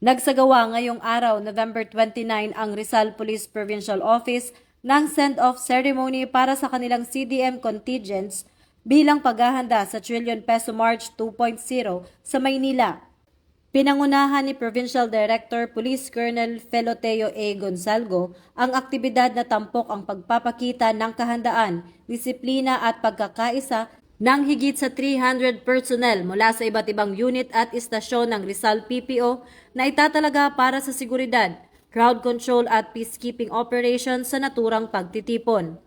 Nagsagawa ngayong araw, November 29, ang Rizal Police Provincial Office ng send-off ceremony para sa kanilang CDM contingents bilang paghahanda sa Trillion Peso March 2.0 sa Maynila. Pinangunahan ni Provincial Director Police Colonel Feloteo A. Gonzalgo ang aktibidad na tampok ang pagpapakita ng kahandaan, disiplina at pagkakaisa ng higit sa 300 personnel mula sa iba't ibang unit at istasyon ng Rizal PPO na itatalaga para sa seguridad, crowd control at peacekeeping operations sa naturang pagtitipon.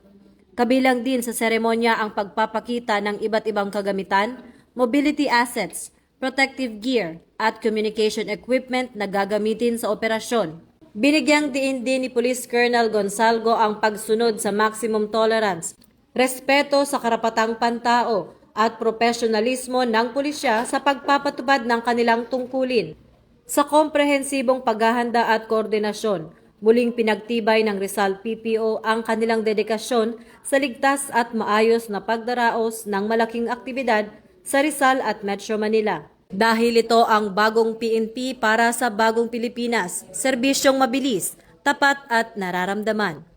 Kabilang din sa seremonya ang pagpapakita ng iba't ibang kagamitan, mobility assets, protective gear at communication equipment na gagamitin sa operasyon. Binigyang diin din ni Police Colonel Gonzalgo ang pagsunod sa maximum tolerance, respeto sa karapatang pantao at profesionalismo ng pulisya sa pagpapatupad ng kanilang tungkulin. Sa komprehensibong paghahanda at koordinasyon, muling pinagtibay ng Rizal PPO ang kanilang dedikasyon sa ligtas at maayos na pagdaraos ng malaking aktibidad sa Rizal at Metro Manila. Dahil ito ang bagong PNP para sa bagong Pilipinas, serbisyong mabilis, tapat at nararamdaman.